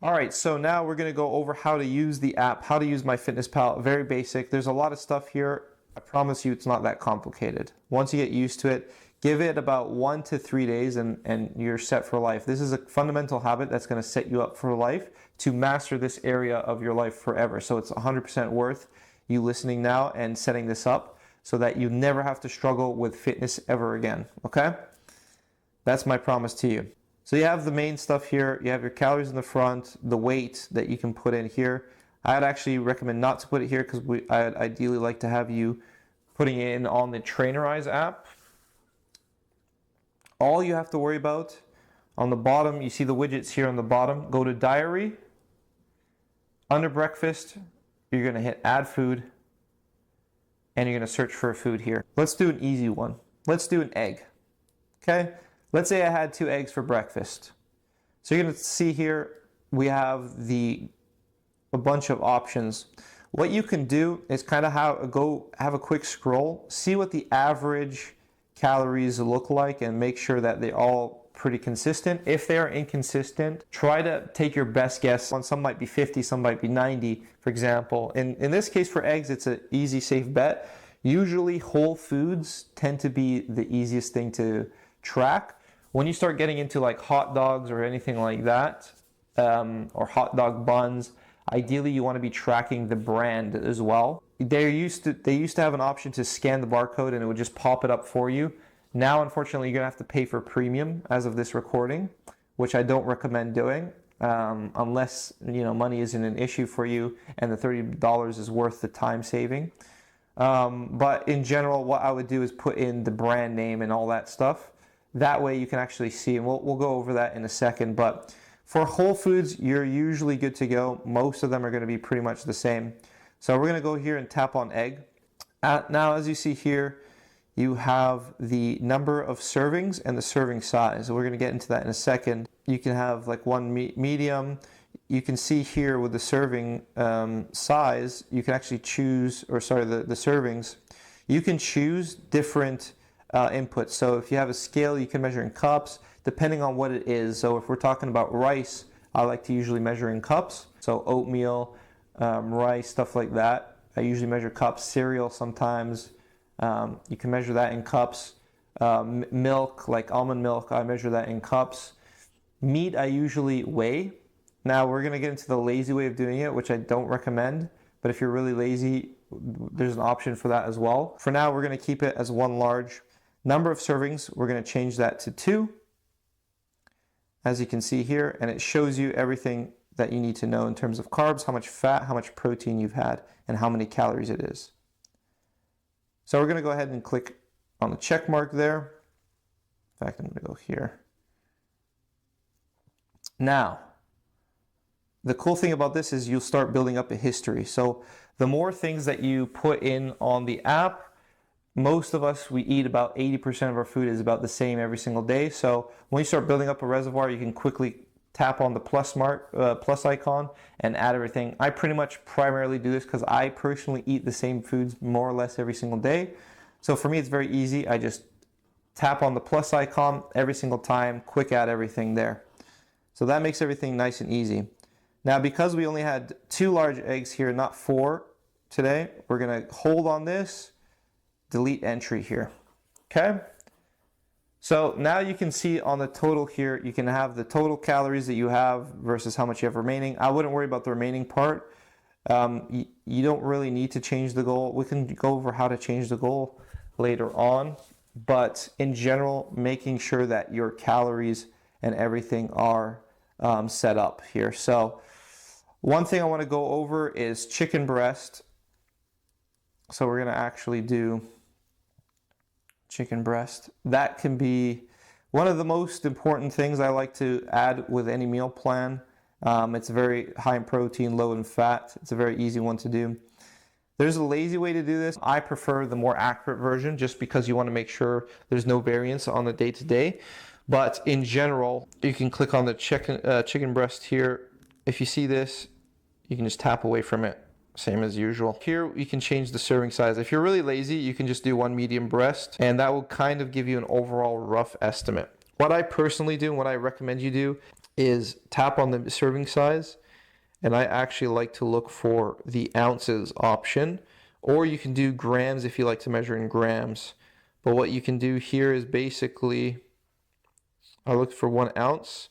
All right, so now we're gonna go over how to use the app, how to use MyFitnessPal. Very basic. There's a lot of stuff here. I promise you it's not that complicated. Once you get used to it, give it about 1 to 3 days and you're set for life. This is a fundamental habit that's gonna set you up for life to master this area of your life forever. So it's 100% worth you listening now and setting this up so that you never have to struggle with fitness ever again, okay? That's my promise to you. So you have the main stuff here. You have your calories in the front, the weight that you can put in here. I'd actually recommend not to put it here because I'd ideally like to have you putting it in on the Trainerize app. All you have to worry about on the bottom, you see the widgets here on the bottom. Go to diary. Under breakfast, you're going to hit add food and you're going to search for a food here. Let's do an easy one. Let's do an egg. Okay? Let's say I had 2 eggs for breakfast. So you're going to see here we have a bunch of options. What you can do is kind of have a quick scroll, see what the average calories look like and make sure that they're all pretty consistent. If they are inconsistent, try to take your best guess. Some might be 50, some might be 90, for example. In this case for eggs, it's an easy, safe bet. Usually whole foods tend to be the easiest thing to track. When you start getting into like hot dogs or anything like that, or hot dog buns, ideally you want to be tracking the brand as well. They used to have an option to scan the barcode and it would just pop it up for you. Now, unfortunately, you're going to have to pay for premium as of this recording, which I don't recommend doing unless money isn't an issue for you and the $30 is worth the time saving. But in general, what I would do is put in the brand name and all that stuff. That way you can actually see, and we'll go over that in a second. But for whole foods, you're usually good to go. Most of them are going to be pretty much the same. So we're going to go here and tap on egg. Now, as you see here, you have the number of servings and the serving size. We're going to get into that in a second. You can have like one medium. You can see here with the serving size, you can actually choose, the servings, you can choose different inputs. So if you have a scale, you can measure in cups, depending on what it is. So if we're talking about rice, I like to usually measure in cups. So oatmeal, rice, stuff like that. I usually measure cups. Cereal sometimes. You can measure that in cups. Milk, like almond milk, I measure that in cups. Meat, I usually weigh. Now we're going to get into the lazy way of doing it, which I don't recommend. But if you're really lazy, there's an option for that as well. For now, we're going to keep it as one large. Number of servings, we're going to change that to 2. As you can see here, and it shows you everything that you need to know in terms of carbs, how much fat, how much protein you've had, and how many calories it is. So we're going to go ahead and click on the check mark there. In fact, I'm going to go here. Now, the cool thing about this is you'll start building up a history. So the more things that you put in on the app, most of us, we eat about 80% of our food is about the same every single day. So when you start building up a reservoir, you can quickly tap on the plus icon and add everything. I pretty much primarily do this because I personally eat the same foods more or less every single day. So for me, it's very easy. I just tap on the plus icon every single time, quick add everything there. So that makes everything nice and easy. Now, because we only had 2 large eggs here, not 4 today, we're going to hold on this, delete entry here. Okay? So now you can see on the total here, you can have the total calories that you have versus how much you have remaining. I wouldn't worry about the remaining part. You don't really need to change the goal. We can go over how to change the goal later on. But in general, making sure that your calories and everything are set up here. So one thing I want to go over is chicken breast. So we're going to actually do chicken breast. That can be one of the most important things I like to add with any meal plan. It's very high in protein, low in fat. It's a very easy one to do. There's a lazy way to do this. I prefer the more accurate version just because you want to make sure there's no variance on the day-to-day. But in general, you can click on the chicken breast here. If you see this, you can just tap away from it. Same as usual. Here you can change the serving size. If you're really lazy, you can just do 1 medium breast, and that will kind of give you an overall rough estimate. What I personally do and what I recommend you do is tap on the serving size, and I actually like to look for the ounces option, or you can do grams if you like to measure in grams. But what you can do here is basically, I look for 1 ounce,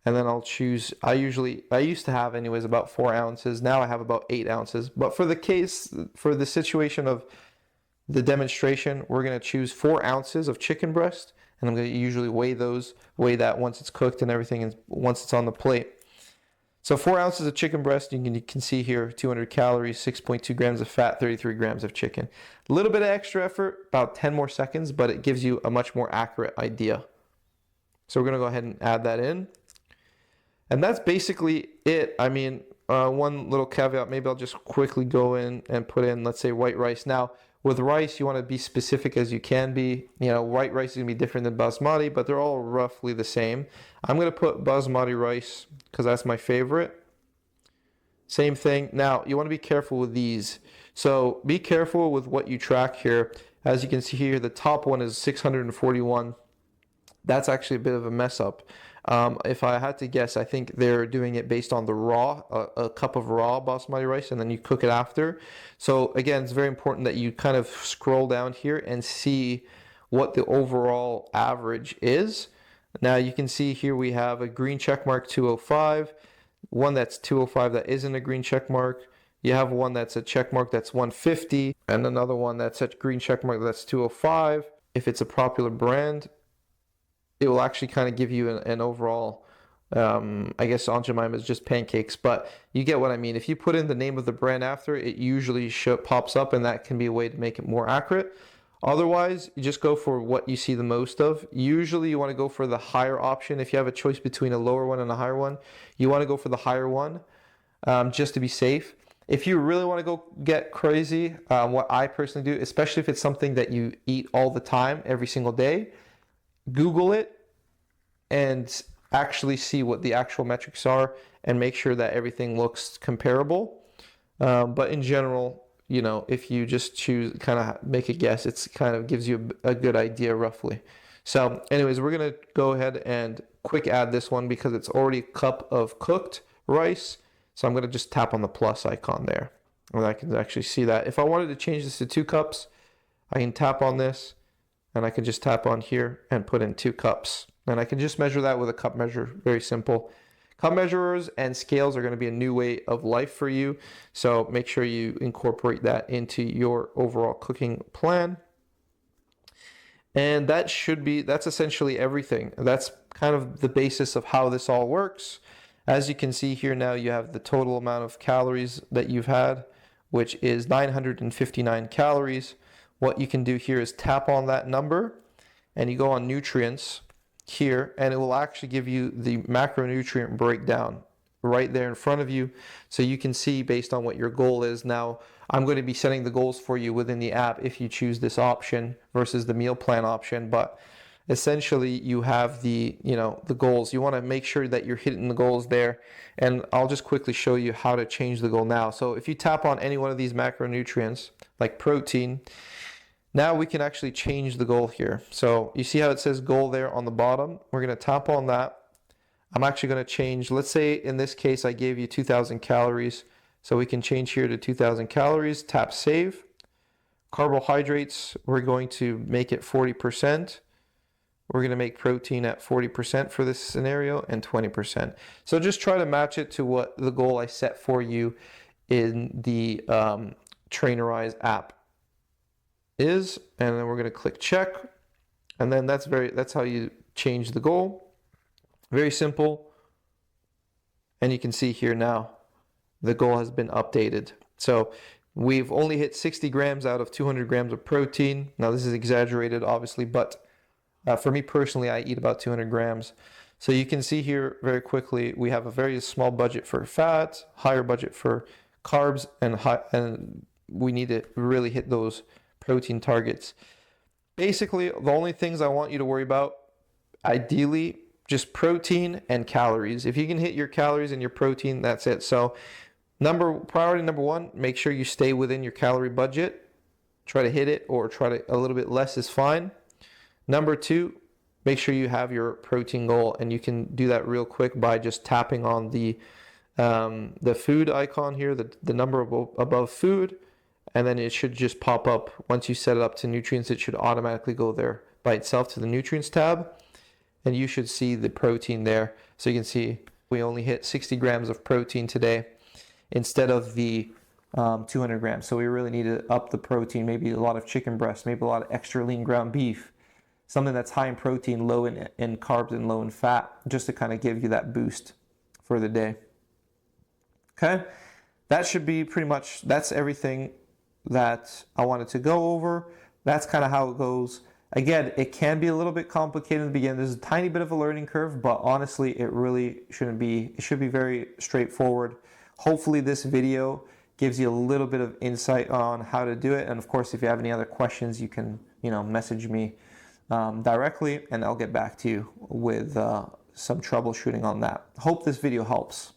and then I'll choose, I used to have anyways about 4 ounces. Now I have about 8 ounces. But for the situation of the demonstration, we're going to choose 4 ounces of chicken breast, and I'm going to usually weigh that once it's cooked and everything, and once it's on the plate. So 4 ounces of chicken breast, you can see here 200 calories, 6.2 grams of fat, 33 grams of chicken. A little bit of extra effort, about 10 more seconds, but it gives you a much more accurate idea. So we're going to go ahead and add that in. And that's basically it. I mean, one little caveat, maybe I'll just quickly go in and put in, let's say, white rice. Now, with rice, you want to be specific as you can be. You know, white rice is going to be different than basmati, but they're all roughly the same. I'm going to put basmati rice because that's my favorite. Same thing. Now, you want to be careful with these. So be careful with what you track here. As you can see here, the top one is 641. That's actually a bit of a mess up. If I had to guess, I think they're doing it based on the raw, a cup of raw basmati rice, and then you cook it after. So again, it's very important that you kind of scroll down here and see what the overall average is. Now you can see here we have a green check mark 205, one that's 205 that isn't a green check mark. You have one that's a check mark that's 150, and another one that's a green check mark that's 205. If it's a popular brand, it will actually kind of give you an overall, I guess Aunt Jemima is just pancakes, but you get what I mean. If you put in the name of the brand after, it usually pops up, and that can be a way to make it more accurate. Otherwise, you just go for what you see the most of. Usually you want to go for the higher option. If you have a choice between a lower one and a higher one, you want to go for the higher one, just to be safe. If you really want to go get crazy, what I personally do, especially if it's something that you eat all the time, every single day, Google it and actually see what the actual metrics are and make sure that everything looks comparable. But in general, you know, if you just choose, kind of make a guess, it's kind of gives you a good idea roughly. So anyways, we're going to go ahead and quick add this one because it's already a cup of cooked rice. So I'm going to just tap on the plus icon there, and I can actually see that. If I wanted to change this to 2 cups, I can tap on this, and I can just tap on here and put in 2 cups. And I can just measure that with a cup measure. Very simple. Cup measurers and scales are going to be a new way of life for you. So make sure you incorporate that into your overall cooking plan. And that's essentially everything. That's kind of the basis of how this all works. As you can see here now, you have the total amount of calories that you've had, which is 959 calories. What you can do here is tap on that number, and you go on nutrients here, and it will actually give you the macronutrient breakdown right there in front of you, so you can see based on what your goal is. Now, I'm going to be setting the goals for you within the app if you choose this option versus the meal plan option, but essentially you have the goals. You want to make sure that you're hitting the goals there, and I'll just quickly show you how to change the goal now. So if you tap on any one of these macronutrients like protein, now we can actually change the goal here. So you see how it says goal there on the bottom? We're going to tap on that. I'm actually going to change, let's say in this case I gave you 2,000 calories. So we can change here to 2,000 calories, tap save. Carbohydrates, we're going to make it 40%. We're going to make protein at 40% for this scenario and 20%. So just try to match it to what the goal I set for you in the Trainerize app is, and then we're going to click check, and then that's how you change the goal. Very simple. And you can see here now the goal has been updated. So we've only hit 60 grams out of 200 grams of protein. Now this is exaggerated obviously, but for me personally, I eat about 200 grams. So you can see here very quickly we have a very small budget for fat, higher budget for carbs, and we need to really hit those protein targets. Basically, the only things I want you to worry about, ideally, just protein and calories. If you can hit your calories and your protein, that's it. So priority number 1, make sure you stay within your calorie budget. Try to hit it, or a little bit less is fine. Number 2, make sure you have your protein goal, and you can do that real quick by just tapping on the food icon here, the number above food, and then it should just pop up. Once you set it up to nutrients, it should automatically go there by itself to the nutrients tab, and you should see the protein there. So you can see we only hit 60 grams of protein today instead of the 200 grams. So we really need to up the protein, maybe a lot of chicken breast, maybe a lot of extra lean ground beef, something that's high in protein, low in carbs, and low in fat, just to kind of give you that boost for the day. Okay, that should be pretty much, that's everything that I wanted to go over. That's kind of how it goes. Again, it can be a little bit complicated in the beginning. There's a tiny bit of a learning curve, but honestly, it really shouldn't be. It should be very straightforward. Hopefully this video gives you a little bit of insight on how to do it. And of course, if you have any other questions, you can, message me directly, and I'll get back to you with some troubleshooting on that. Hope this video helps.